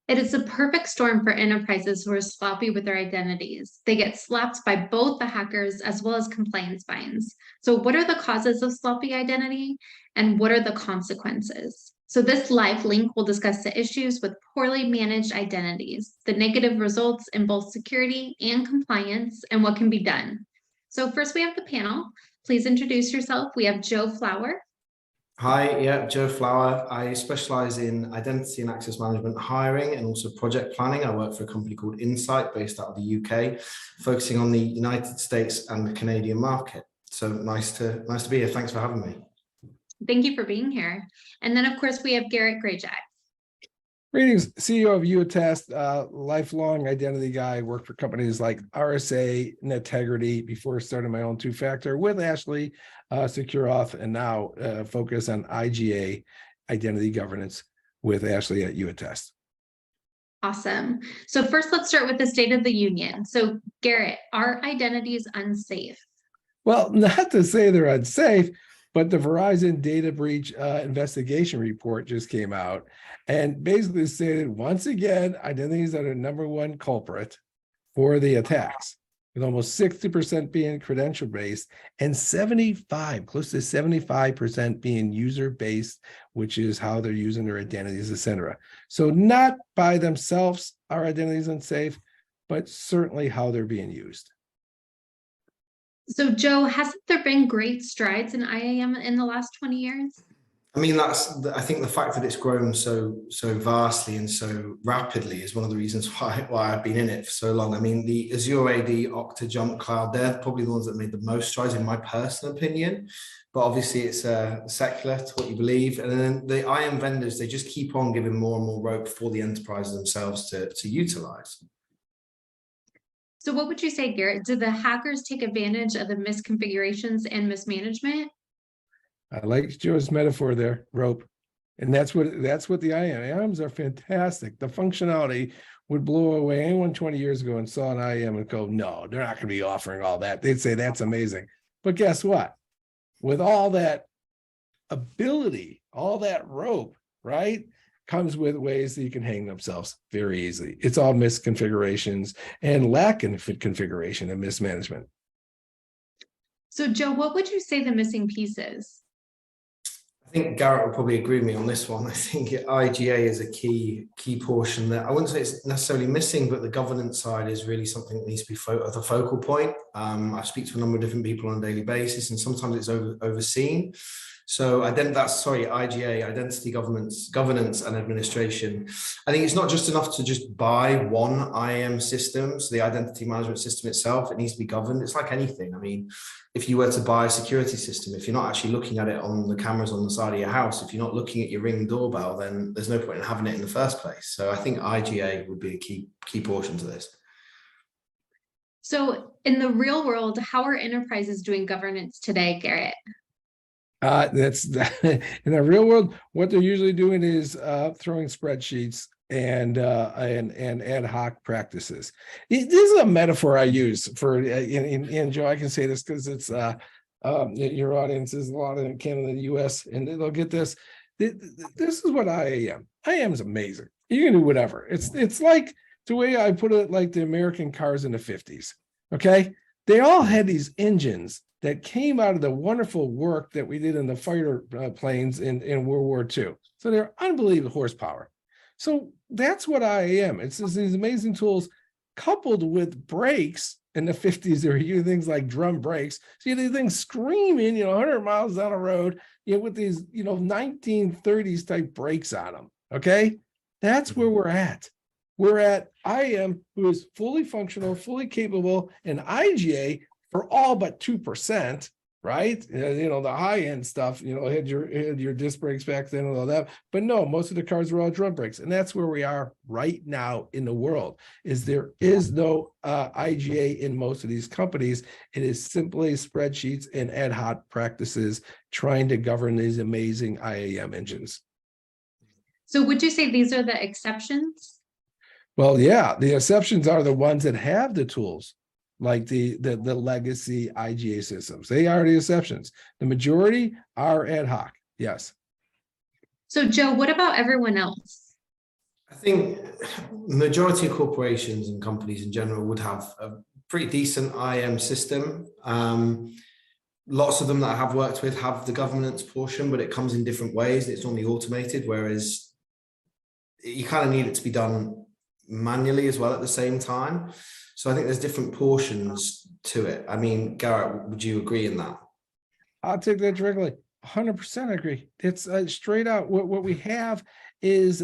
It is the perfect storm for enterprises who are sloppy with their identities. They get slapped by both the hackers as well as compliance fines. So what are the causes of sloppy identity and what are the consequences? So this live link will discuss the issues with poorly managed identities, the negative results in both security and compliance, and what can be done. So first we have the panel. Please introduce yourself. We have Joe Flower. Hi, yeah, Joe Flower. I specialize in identity and access management hiring and also project planning. I work for a company called Insight based out of the UK, focusing on the United States and the Canadian market. So nice to be here. Thanks for having me. Thank you for being here. And then of course we have Garret Grajek. Greetings, CEO of YouAttest, lifelong identity guy, worked for companies like RSA, Integrity before starting my own two-factor with Ashley, Secure Auth, and now focus on IGA, identity governance with Ashley at YouAttest. Awesome. So first, let's start with the State of the Union. So Garret, are identities unsafe? Well, not to say they're unsafe, but the Verizon data breach investigation report just came out and basically stated, once again, identities are the #1 culprit for the attacks, with almost 60% being credential-based and close to 75% being user-based, which is how they're using their identities, etc. So not by themselves are identities unsafe, but certainly how they're being used. So Joe, hasn't there been great strides in IAM in the last 20 years? I mean, I think the fact that it's grown so vastly and so rapidly is one of the reasons why I've been in it for so long. I mean, the Azure AD, Okta, Jump Cloud, they're probably the ones that made the most strides in my personal opinion. But obviously it's secular to what you believe. And then the IAM vendors, they just keep on giving more and more rope for the enterprises themselves to utilize. So what would you say, Garret? Did the hackers take advantage of the misconfigurations and mismanagement? I like Joe's metaphor there, rope. And that's what the IAMs are fantastic. The functionality would blow away anyone 20 years ago and saw an IAM and go, no, they're not going to be offering all that. They'd say that's amazing. But guess what? With all that ability, all that rope, right, comes with ways that you can hang themselves very easily. It's all misconfigurations and lack of configuration and mismanagement. So Joe, what would you say the missing piece is? I think Garret will probably agree with me on this one. I think IGA is a key portion that I wouldn't say it's necessarily missing, but the governance side is really something that needs to be the focal point. I speak to a number of different people on a daily basis, and sometimes it's overseen. So IGA, identity governance and administration. I think it's not just enough to just buy one IAM system, so the identity management system itself, it needs to be governed. It's like anything. I mean, if you were to buy a security system, if you're not actually looking at it on the cameras on the side of your house, if you're not looking at your Ring doorbell, then there's no point in having it in the first place. So I think IGA would be a key portion to this. So in the real world, how are enterprises doing governance today, Garret? That's in the real world. What they're usually doing is throwing spreadsheets and ad hoc practices. This is a metaphor I use for and Joe, I can say this because it's your audience is a lot in Canada and the US, and they'll get this. This is what I am. IAM is amazing. You can do whatever. It's like the way I put it, like the American cars in the 50s. Okay, they all had these engines that came out of the wonderful work that we did in the fighter planes in World War II. So they're unbelievable horsepower. So that's what I am. It's just these amazing tools coupled with brakes. In the 50s, there were using things like drum brakes. So you had these things screaming, 100 miles down the road, with these, 1930s type brakes on them. Okay, that's where we're at. We're at IAM, who is fully functional, fully capable, and IGA for all but 2%, right? The high end stuff, had your disc brakes back then and all that. But no, most of the cars are all drum brakes. And that's where we are right now in the world, is there is no IGA in most of these companies. It is simply spreadsheets and ad hoc practices trying to govern these amazing IAM engines. So would you say these are the exceptions? Well, yeah, the exceptions are the ones that have the tools, like the legacy IGA systems. They are the exceptions. The majority are ad hoc, yes. So Joe, what about everyone else? think majority of corporations and companies in general would have a pretty decent IAM system. Lots of them that I have worked with have the governance portion, but it comes in different ways. It's normally automated, whereas you kind of need it to be done manually as well at the same time. So I think there's different portions to it. I mean, Garret, would you agree in that? I'll take that directly. 100% agree. It's straight out. What we have is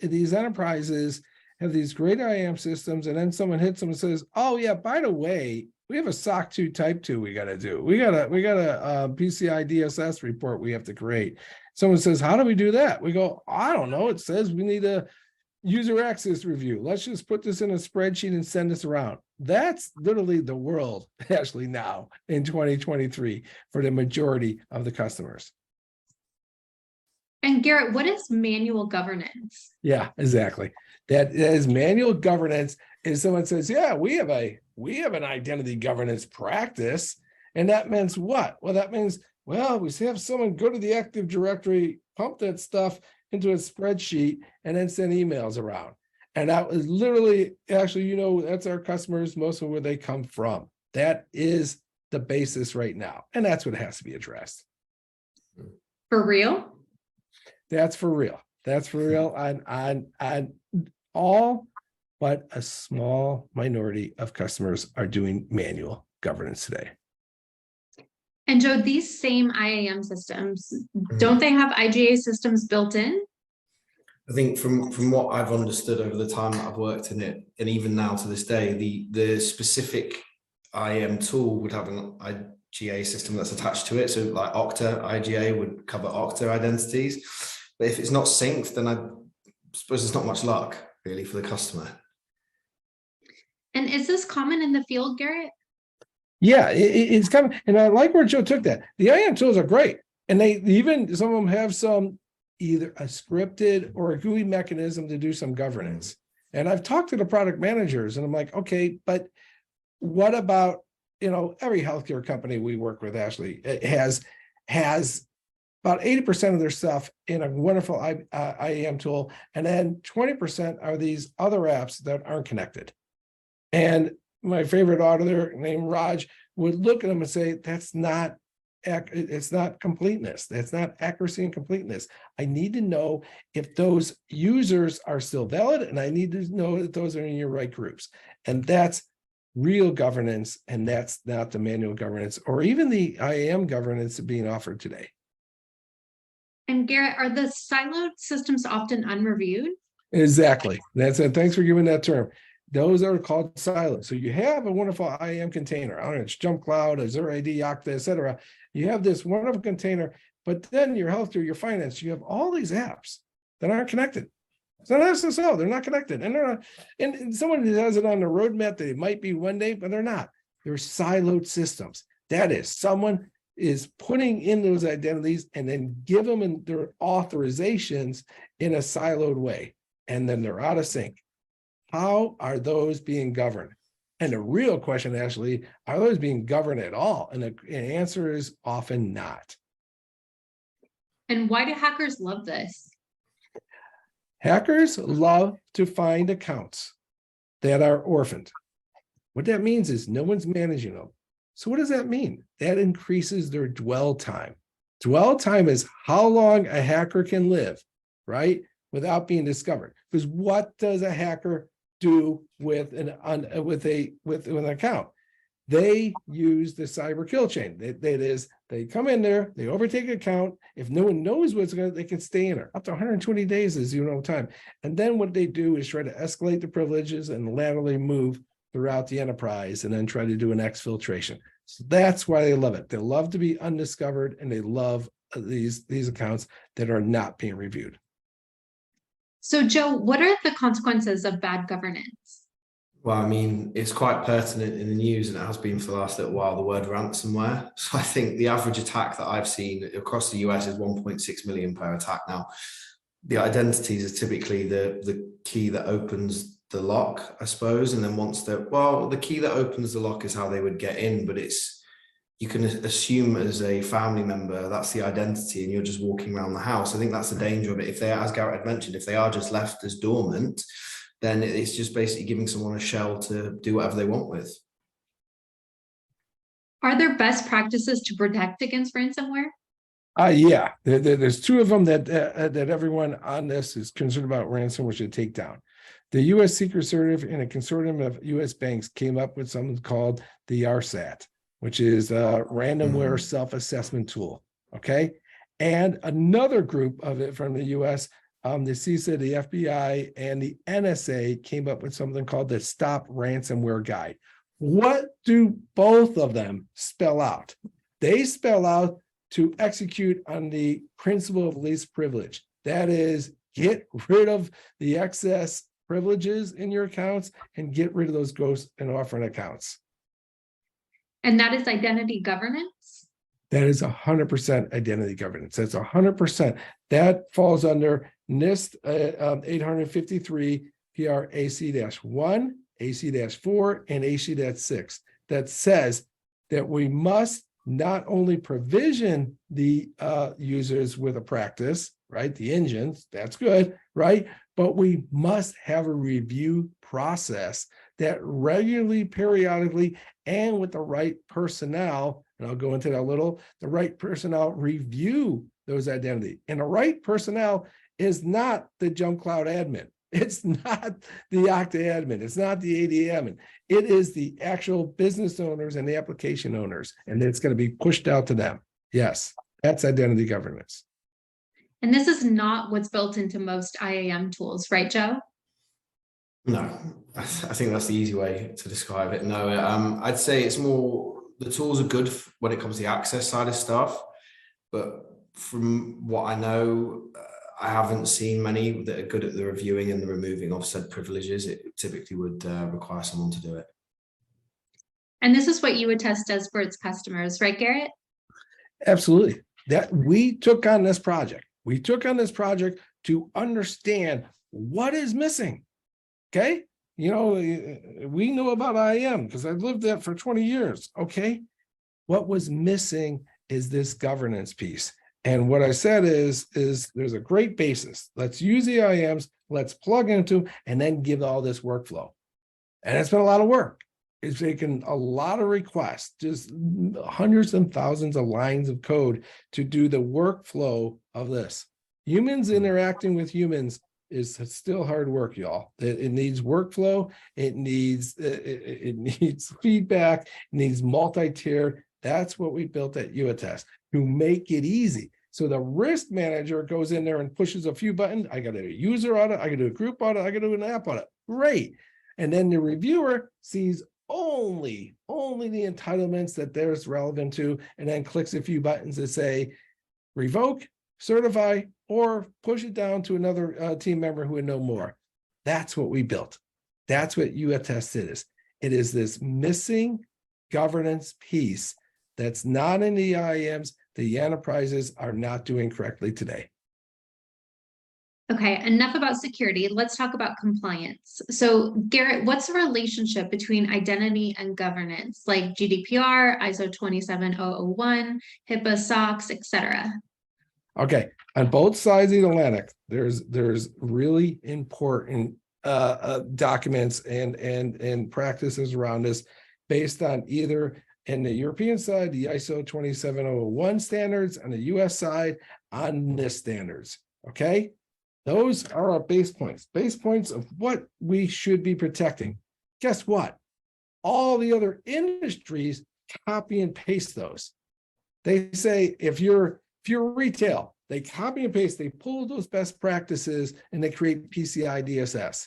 these enterprises have these great IAM systems, and then someone hits them and says, "Oh yeah, by the way, we have a SOC 2 Type 2 we got to do. We got a PCI DSS report we have to create." Someone says, "How do we do that?" We go, "I don't know. It says we need a user access review. Let's just put this in a spreadsheet and send this around." That's literally the world, actually, now in 2023 for the majority of the customers. And Garret, what is manual governance? Yeah, exactly. That is manual governance. Is someone says, "Yeah, we have an identity governance practice," and that means what? Well, that means, well, we have someone go to the Active Directory, pump that stuff into a spreadsheet, and then send emails around. And that was literally, actually, that's our customers, most of where they come from. That is the basis right now. And that's what has to be addressed. For real? That's for real. That's for real on all but a small minority of customers are doing manual governance today. And Joe, these same IAM systems, don't they have IGA systems built in? I think from what I've understood over the time that I've worked in it, and even now to this day, the specific IAM tool would have an IGA system that's attached to it. So like Okta IGA would cover Okta identities. But if it's not synced, then I suppose there's not much luck really for the customer. And is this common in the field, Garret? Yeah, it's coming. And I like where Joe took that. The IAM tools are great. And they even, some of them have some either a scripted or a GUI mechanism to do some governance. And I've talked to the product managers and I'm like, okay, but what about, every healthcare company we work with, Ashley, has about 80% of their stuff in a wonderful IAM tool. And then 20% are these other apps that aren't connected. And my favorite auditor named Raj would look at them and say, it's not completeness. That's not accuracy and completeness. I need to know if those users are still valid, and I need to know that those are in your right groups. And that's real governance, and that's not the manual governance or even the IAM governance being offered today. And Garret, are the siloed systems often unreviewed? Exactly. That's it. Thanks for giving that term. Those are called silos. So you have a wonderful IAM container. I don't know, it's Jump Cloud, Azure AD, Okta, et cetera. You have this wonderful container, but then your healthcare, your finance, you have all these apps that aren't connected. It's not SSO, they're not connected. And they're not, and someone has it on the roadmap that it might be one day, but they're not. They're siloed systems. That is, someone is putting in those identities and then give them their authorizations in a siloed way. And then they're out of sync. How are those being governed? And the real question, actually, are those being governed at all? And the answer is often not. And why do hackers love this? Hackers love to find accounts that are orphaned. What that means is no one's managing them. So what does that mean? That increases their dwell time. Dwell time is how long a hacker can live, right, without being discovered. Because what does a hacker do with an account? They use the cyber kill chain. That is, they come in there, they overtake an account. If no one knows what's going to, they can stay in there up to 120 days is time. And then what they do is try to escalate the privileges and laterally move throughout the enterprise and then try to do an exfiltration. So that's why they love it. They love to be undiscovered, and they love these accounts that are not being reviewed. So Joe, what are the consequences of bad governance? Well, I mean, it's quite pertinent in the news, and it has been for the last little while, the word ransomware. So I think the average attack that I've seen across the US is 1.6 million per attack. Now, the identities is typically the key that opens the lock, I suppose. And then the key that opens the lock is how they would get in, but it's you can assume as a family member that's the identity and you're just walking around the house. I think that's the danger of it. If they are, as Garret had mentioned, if they are just left as dormant, then it's just basically giving someone a shell to do whatever they want with. Are there best practices to protect against ransomware? Yeah, there's two of them that everyone on this is concerned about ransomware should take down. The U.S. Secret Service and a consortium of U.S. banks came up with something called the RSAT, which is a ransomware self-assessment tool. Okay, and another group of it from the U.S. The CISA, the FBI, and the NSA came up with something called the Stop Ransomware Guide. What do both of them spell out? They spell out to execute on the principle of least privilege. That is, get rid of the excess privileges in your accounts and get rid of those ghost and orphan accounts. And that is identity governance? That is 100% identity governance. That's 100%. That falls under NIST 853 PR AC-1, AC-4, and AC-6 that says that we must not only provision the users with a practice, right? The engines, that's good, right? But we must have a review process that regularly, periodically, and with the right personnel, and I'll go into that a little, the right personnel review those identity. And the right personnel is not the jump cloud admin. It's not the Okta admin. It's not the AD admin. It is the actual business owners and the application owners, and it's going to be pushed out to them. Yes, that's identity governance. And this is not what's built into most IAM tools, right, Joe? No, I think that's the easy way to describe it. No, I'd say it's more, the tools are good when it comes to the access side of stuff, but from what I know, I haven't seen many that are good at the reviewing and the removing of said privileges. It typically would require someone to do it. And this is what YouAttest does for its customers, right, Garret? Absolutely. That we took on this project. We took on this project to understand what is missing. Okay. You know, we know about IAM because I've lived that for 20 years. Okay. What was missing is this governance piece. And what I said is there's a great basis. Let's use the IAMs, let's plug into, and then give all this workflow. And it's been a lot of work. It's taken a lot of requests, just hundreds and thousands of lines of code to do the workflow of this. Humans interacting with humans is still hard work, y'all. It needs workflow. It needs feedback. It needs multi-tier. That's what we built at YouAttest to make it easy. So the risk manager goes in there and pushes a few buttons. I got to do a user audit. I got to do a group audit. I got to do an app audit. Great. And then the reviewer sees only the entitlements that there's relevant to, and then clicks a few buttons that say revoke, certify, or push it down to another team member who would know more. That's what we built. That's what YouAttest is. It is this missing governance piece that's not in the IAMs. The enterprises are not doing correctly today. Okay, enough about security. Let's talk about compliance. So, Garret, what's the relationship between identity and governance, like GDPR, ISO 27001, HIPAA, SOX, etc.? Okay, on both sides of the Atlantic, there's really important documents and practices around this based on either in the European side, the ISO 27001 standards, on the US side, on NIST standards, okay? Those are our base points of what we should be protecting. Guess what? All the other industries copy and paste those. They say if you're retail, they copy and paste, they pull those best practices and they create PCI DSS.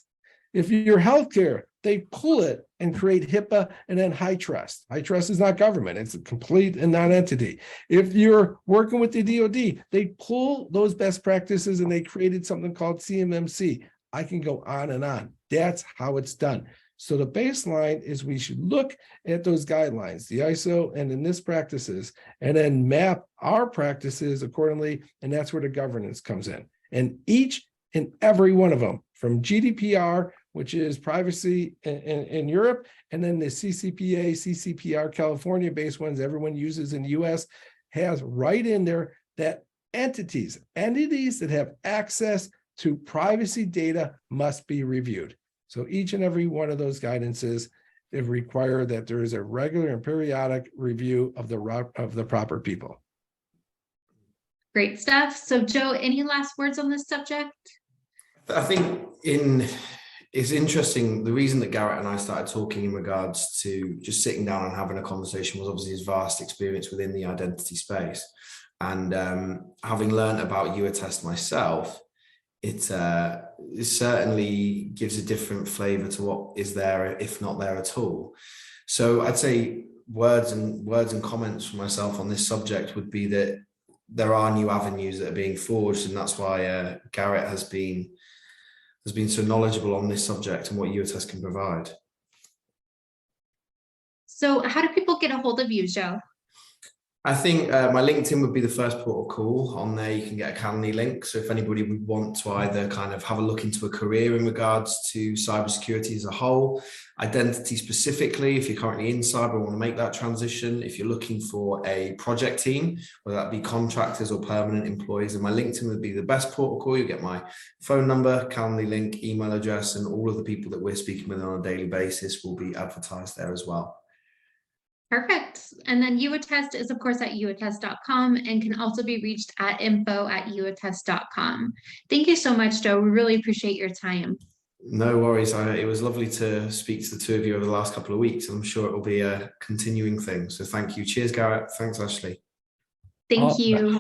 If you're healthcare, they pull it and create HIPAA and then HITRUST. HITRUST is not government, it's a complete and non-entity. If you're working with the DoD, they pull those best practices and they created something called CMMC. I can go on and on. That's how it's done. So the baseline is we should look at those guidelines, the ISO and the NIST practices, and then map our practices accordingly, and that's where the governance comes in. And each and every one of them, from GDPR which is privacy in Europe, and then the CCPA, CCPR, California-based ones everyone uses in the US, has right in there that entities that have access to privacy data must be reviewed. So each and every one of those guidances, they require that there is a regular and periodic review of the proper people. Great stuff. So Joe, any last words on this subject? I think it's interesting. The reason that Garret and I started talking in regards to just sitting down and having a conversation was obviously his vast experience within the identity space. And having learned about YouAttest myself, it certainly gives a different flavor to what is there, if not there at all. So I'd say words and comments from myself on this subject would be that there are new avenues that are being forged, and that's why Garret has been so knowledgeable on this subject and what YouAttest can provide. So how do people get a hold of you, Joe? I think my LinkedIn would be the first port of call. On there, you can get a Calendly link. So if anybody would want to either kind of have a look into a career in regards to cybersecurity as a whole, identity specifically, if you're currently in cyber and want to make that transition, if you're looking for a project team, whether that be contractors or permanent employees, then my LinkedIn would be the best port of call. You get my phone number, Calendly link, email address, and all of the people that we're speaking with on a daily basis will be advertised there as well. Perfect. And then YouAttest is, of course, at youattest.com and can also be reached at info@youattest.com. Thank you so much, Joe. We really appreciate your time. No worries. It was lovely to speak to the two of you over the last couple of weeks. I'm sure it will be a continuing thing. So thank you. Cheers, Garret. Thanks, Ashley. Thank you.